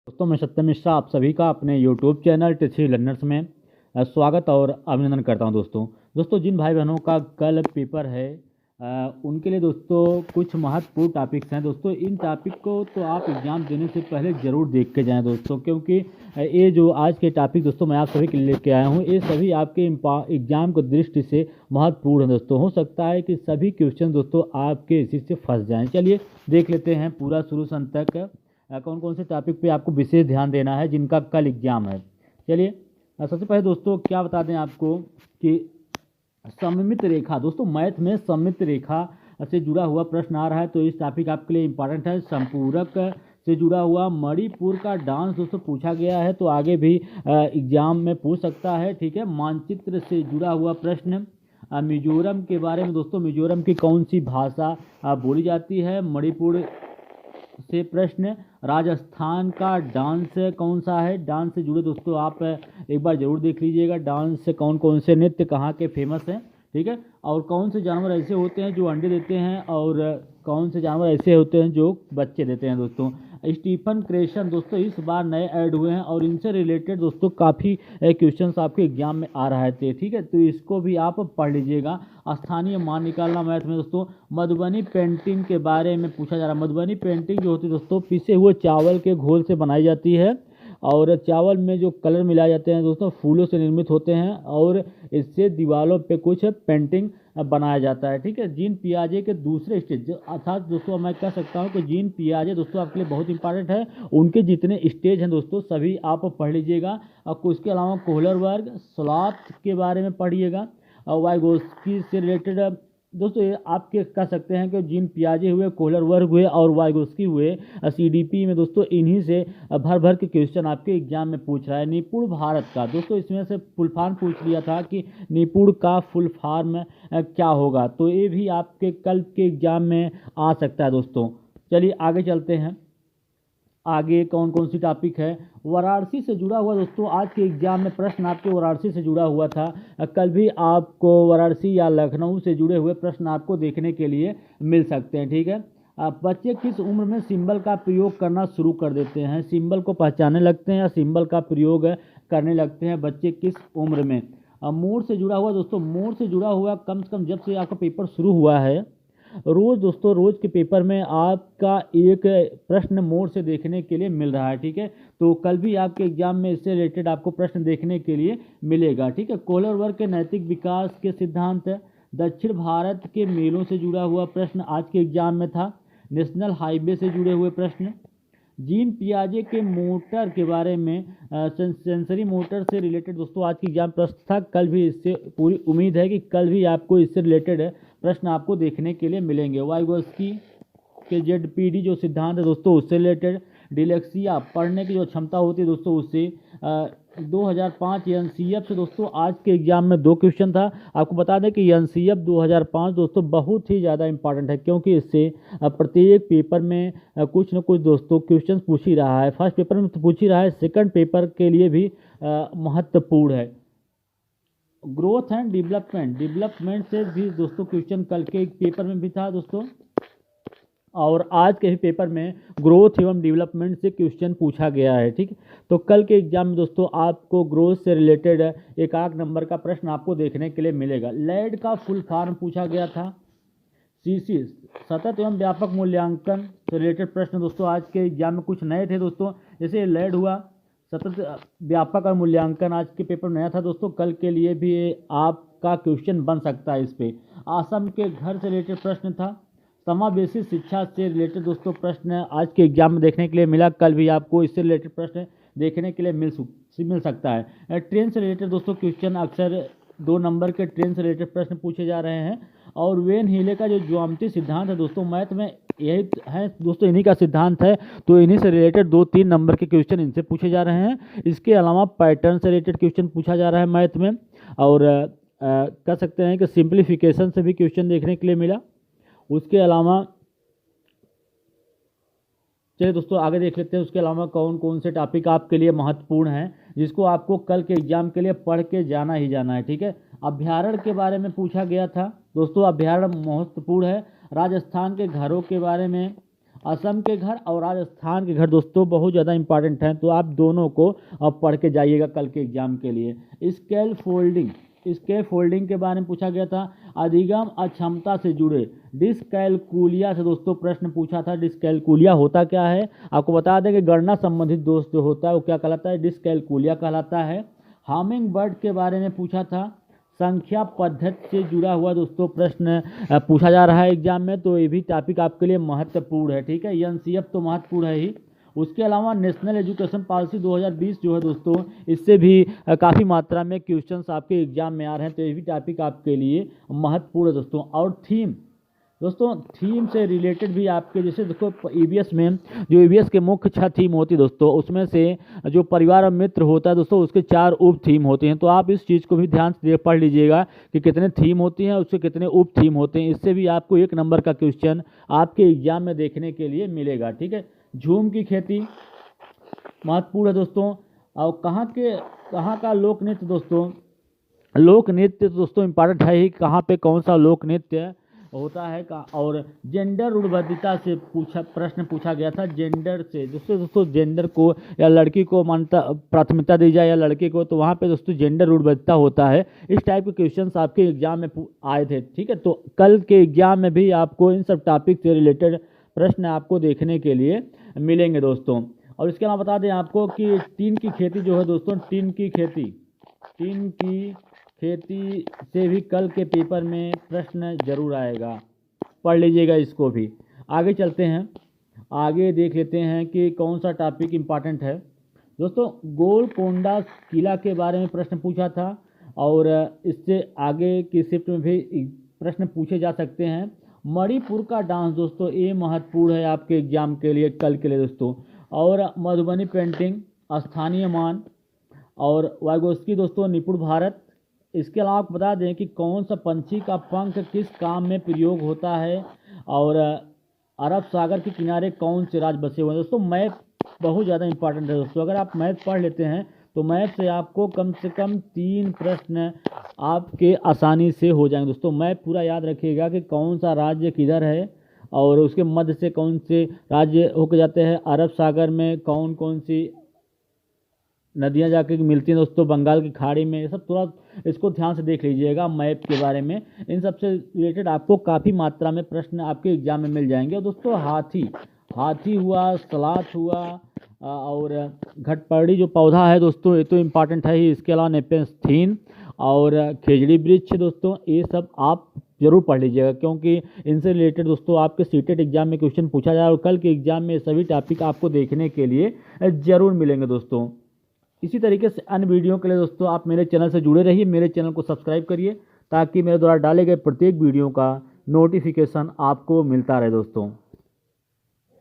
दोस्तों मैं सत्यम मिश्रा आप सभी का अपने यूट्यूब चैनल टिथी लर्नर्स में स्वागत और अभिनंदन करता हूं। दोस्तों जिन भाई बहनों का कल पेपर है उनके लिए दोस्तों कुछ महत्वपूर्ण टॉपिक्स हैं। दोस्तों इन टॉपिक को तो आप एग्ज़ाम देने से पहले ज़रूर देख के जाएं दोस्तों, क्योंकि ये जो आज के टॉपिक दोस्तों मैं आप सभी के लिए लेके आया हूँ, ये सभी आपके एग्ज़ाम की दृष्टि से महत्वपूर्ण है। दोस्तों हो सकता है कि सभी क्वेश्चन दोस्तों आपके इसी से फंस जाएँ। चलिए देख लेते हैं पूरा शुरू से अंत तक कौन कौन से टॉपिक पे आपको विशेष ध्यान देना है जिनका कल एग्जाम है। चलिए सबसे पहले दोस्तों क्या बता दें आपको कि सममित रेखा, दोस्तों मैथ में सममित रेखा से जुड़ा हुआ प्रश्न आ रहा है, तो इस टॉपिक आपके लिए इंपॉर्टेंट है। संपूरक से जुड़ा हुआ मणिपुर का डांस दोस्तों पूछा गया है, तो आगे भी एग्जाम में पूछ सकता है। ठीक है, मानचित्र से जुड़ा हुआ प्रश्न, मिजोरम के बारे में दोस्तों, मिजोरम की कौन सी भाषा बोली जाती है। मणिपुर से प्रश्न, राजस्थान का डांस कौन सा है। डांस से जुड़े दोस्तों आप एक बार जरूर देख लीजिएगा, डांस से कौन कौन से नृत्य कहाँ के फेमस हैं। ठीक है, और कौन से जानवर ऐसे होते हैं जो अंडे देते हैं और कौन से जानवर ऐसे होते हैं जो बच्चे देते हैं। दोस्तों स्टीफन क्रेशन दोस्तों इस बार नए ऐड हुए हैं और इनसे रिलेटेड दोस्तों काफ़ी क्वेश्चंस आपके एग्जाम में आ रहे थे। ठीक है, तो इसको भी आप पढ़ लीजिएगा। स्थानीय मान निकालना मैथ में दोस्तों, मधुबनी पेंटिंग के बारे में पूछा जा रहा है। मधुबनी पेंटिंग जो होती है दोस्तों पिसे हुए चावल के घोल से बनाई जाती है और चावल में जो कलर मिलाए जाते हैं दोस्तों फूलों से निर्मित होते हैं और इससे दीवारों पे कुछ पेंटिंग बनाया जाता है। ठीक है, जीन पियाजे के दूसरे स्टेज, अर्थात दोस्तों मैं कह सकता हूँ कि जीन पियाजे दोस्तों आपके लिए बहुत इंपॉर्टेंट है। उनके जितने स्टेज हैं दोस्तों सभी आप पढ़ लीजिएगा। और उसके अलावा कोहलर वर्ग, स्लॉथ के बारे में पढ़िएगा और वाइगोस्की से रिलेटेड दोस्तों ये आपके कह सकते हैं कि जीन पियाजे हुए, कोहलर वर्ग हुए और वाइगोस्की हुए, सीडीपी में दोस्तों इन्हीं से भर भर के क्वेश्चन आपके एग्जाम में पूछ रहा है। निपुण भारत का दोस्तों इसमें से फुल फॉर्म पूछ लिया था कि निपुण का फुल फॉर्म क्या होगा, तो ये भी आपके कल के एग्जाम में आ सकता है। दोस्तों चलिए आगे चलते हैं। आगे कौन कौन सी टॉपिक है, वाराणसी से जुड़ा हुआ दोस्तों आज के एग्जाम में प्रश्न आपके वाराणसी से जुड़ा हुआ था। कल भी आपको वाराणसी या लखनऊ से जुड़े हुए प्रश्न आपको देखने के लिए मिल सकते हैं। ठीक है, बच्चे किस उम्र में सिंबल का प्रयोग करना शुरू कर देते हैं, सिंबल को पहचानने लगते हैं या सिंबल का प्रयोग करने लगते हैं बच्चे किस उम्र में। मोर से जुड़ा हुआ दोस्तों, मोर से जुड़ा हुआ कम से कम जब से आपका पेपर शुरू हुआ है रोज़ दोस्तों रोज़ के पेपर में आपका एक प्रश्न मोर से देखने के लिए मिल रहा है। ठीक है, तो कल भी आपके एग्जाम में इससे रिलेटेड आपको प्रश्न देखने के लिए मिलेगा। ठीक है, कोहलर वर्ग के नैतिक विकास के सिद्धांत, दक्षिण भारत के मेलों से जुड़ा हुआ प्रश्न आज के एग्जाम में था। नेशनल हाईवे से जुड़े हुए प्रश्न, जीन पियाजे के मोटर के बारे में, सेंसरी मोटर से रिलेटेड दोस्तों आज की एग्जाम प्रश्न था। कल भी इससे पूरी उम्मीद है कि कल भी आपको इससे रिलेटेड प्रश्न आपको देखने के लिए मिलेंगे। वाइगोस्की के जेडपीडी जो सिद्धांत है दोस्तों उससे रिलेटेड, डिलेक्सिया पढ़ने की जो क्षमता होती है दोस्तों उससे, 2005 एनसीएफ से दोस्तों आज के एग्जाम में 2 क्वेश्चन था। आपको बता दें कि एनसीएफ 2005 दोस्तों बहुत ही ज़्यादा इंपॉर्टेंट है, क्योंकि इससे प्रत्येक पेपर में कुछ न कुछ दोस्तों क्वेश्चन पूछ ही रहा है। फर्स्ट पेपर में तो पूछ ही रहा है, सेकंड पेपर के लिए भी महत्वपूर्ण है। ग्रोथ एंड डेवलपमेंट, डेवलपमेंट से भी दोस्तों क्वेश्चन कल के पेपर में भी था दोस्तों, और आज के ही पेपर में ग्रोथ एवं डेवलपमेंट से क्वेश्चन पूछा गया है। ठीक, तो कल के एग्जाम में दोस्तों आपको ग्रोथ से रिलेटेड एक आध नंबर का प्रश्न आपको देखने के लिए मिलेगा। लैड का फुल फॉर्म पूछा गया था। सीसी सतत एवं व्यापक मूल्यांकन से रिलेटेड प्रश्न दोस्तों आज के एग्जाम में कुछ नए थे दोस्तों, जैसे लैड हुआ, सतत व्यापक और मूल्यांकन आज के पेपर नया था दोस्तों, कल के लिए भी आपका क्वेश्चन बन सकता है इस पे। असम के घर से रिलेटेड प्रश्न था। समावेशी शिक्षा से रिलेटेड दोस्तों प्रश्न आज के एग्जाम में देखने के लिए मिला, कल भी आपको इससे रिलेटेड प्रश्न देखने के लिए मिल सकता है। ट्रेन से रिलेटेड दोस्तों क्वेश्चन अक्सर 2 नंबर के ट्रेन से रिलेटेड प्रश्न पूछे जा रहे हैं। और वेन हीले का जो ज्यामितीय सिद्धांत है दोस्तों मैथ में यही है दोस्तों, इन्हीं का सिद्धांत है, तो इन्हीं से रिलेटेड 2-3 नंबर के क्वेश्चन इनसे पूछे जा रहे हैं। इसके अलावा पैटर्न से रिलेटेड क्वेश्चन पूछा जा रहा है मैथ में, और कह सकते हैं कि सिंप्लीफिकेशन से भी क्वेश्चन देखने के लिए मिला। उसके अलावा चलिए दोस्तों आगे देख लेते हैं, उसके अलावा कौन कौन से टॉपिक आपके लिए महत्वपूर्ण हैं जिसको आपको कल के एग्जाम के लिए पढ़ के जाना ही जाना है। ठीक है, अभ्यारण्य के बारे में पूछा गया था दोस्तों, अभ्यारण्य महत्वपूर्ण है। राजस्थान के घरों के बारे में असम के घर और राजस्थान के घर दोस्तों बहुत ज़्यादा इंपॉर्टेंट हैं, तो आप दोनों को अब पढ़ के जाइएगा कल के एग्जाम के लिए। स्केल फोल्डिंग के बारे में पूछा गया था। अधिगम अक्षमता से जुड़े डिस्कैलकुलिया से दोस्तों प्रश्न पूछा था। डिस्कैलकुलिया होता क्या है, आपको बता दें कि गणना संबंधित दोस्त जो होता है वो क्या कहलाता है, डिस्कैलकुलिया कहलाता है। हामिंग बर्ड के बारे में पूछा था। संख्या पद्धति से जुड़ा हुआ दोस्तों प्रश्न पूछा जा रहा है एग्जाम में, तो ये भी टॉपिक आपके लिए महत्वपूर्ण है, ठीक है। एनसीएफ तो महत्वपूर्ण है ही। उसके अलावा नेशनल एजुकेशन पॉलिसी 2020 जो है दोस्तों, इससे भी काफ़ी मात्रा में क्वेश्चंस आपके एग्जाम में आ रहे हैं, तो ये भी टॉपिक आपके लिए महत्वपूर्ण है दोस्तों। और थीम दोस्तों, थीम से रिलेटेड भी आपके जैसे देखो ईवीएस में जो ईवीएस के मुख्य 6 थीम होती है दोस्तों, उसमें से जो परिवार और मित्र होता है दोस्तों, उसके 4 उप थीम होते हैं। तो आप इस चीज़ को भी ध्यान से पढ़ लीजिएगा कि कितने थीम होती हैं, उसके कितने उप थीम होते हैं। इससे भी आपको 1 नंबर का क्वेश्चन आपके एग्जाम में देखने के लिए मिलेगा, ठीक है। झूम की खेती महत्वपूर्ण है दोस्तों। और कहाँ का लोक नृत्य दोस्तों, लोक नृत्य दोस्तों इंपॉर्टेंट है ही, कहाँ पे कौन सा लोक नृत्य होता है का। और जेंडर रूढ़िबद्धता से प्रश्न पूछा गया था। जेंडर से दोस्तों जेंडर को या लड़की को मान्यता प्राथमिकता दी जाए या लड़के को, तो वहाँ पे दोस्तों जेंडर रूढ़िबद्धता होता है। इस टाइप के क्वेश्चंस आपके एग्जाम में आए थे, ठीक है। तो कल के एग्जाम में भी आपको इन सब टॉपिक से रिलेटेड प्रश्न आपको देखने के लिए मिलेंगे दोस्तों। और इसके अलावा बता दें आपको कि टीन की खेती जो है दोस्तों, टीन की खेती से भी कल के पेपर में प्रश्न जरूर आएगा, पढ़ लीजिएगा इसको भी। आगे चलते हैं, आगे देख लेते हैं कि कौन सा टॉपिक इम्पॉर्टेंट है दोस्तों। गोलकोंडा किला के बारे में प्रश्न पूछा था, और इससे आगे की शिफ्ट में भी प्रश्न पूछे जा सकते हैं। मणिपुर का डांस दोस्तों, ये महत्वपूर्ण है आपके एग्जाम के लिए कल के लिए दोस्तों। और मधुबनी पेंटिंग, स्थानीय मान, और वाइगोस्की दोस्तों निपुण भारत। इसके अलावा आपको बता दें कि कौन सा पंछी का पंख किस काम में प्रयोग होता है, और अरब सागर के किनारे कौन से राज्य बसे हुए हैं दोस्तों। मैप बहुत ज़्यादा इंपॉर्टेंट है दोस्तों, अगर आप मैप पढ़ लेते हैं तो मैप से आपको कम से कम 3 प्रश्न आपके आसानी से हो जाएंगे दोस्तों। मैप पूरा याद रखिएगा कि कौन सा राज्य किधर है, और उसके मध्य से कौन से राज्य होकर जाते हैं, अरब सागर में कौन कौन सी नदियां जाके मिलती हैं दोस्तों, बंगाल की खाड़ी में, ये सब थोड़ा इसको ध्यान से देख लीजिएगा मैप के बारे में। इन सबसे रिलेटेड आपको काफ़ी मात्रा में प्रश्न आपके एग्जाम में मिल जाएंगे। और दोस्तों हाथी हुआ, सलाथ हुआ, और घटपर्णी जो पौधा है दोस्तों, ये तो इम्पॉर्टेंट है ही। इसके अलावा नेपेस्थीन और खेजड़ी वृक्ष दोस्तों, ये सब आप जरूर पढ़ लीजिएगा, क्योंकि इनसे रिलेटेड दोस्तों आपके सीटेट एग्जाम में क्वेश्चन पूछा जाए, और कल के एग्जाम में सभी टॉपिक आपको देखने के लिए जरूर मिलेंगे दोस्तों। इसी तरीके से अन्य वीडियो के लिए दोस्तों आप मेरे चैनल से जुड़े रहिए, मेरे चैनल को सब्सक्राइब करिए, ताकि मेरे द्वारा डाले गए प्रत्येक वीडियो का नोटिफिकेशन आपको मिलता रहे दोस्तों।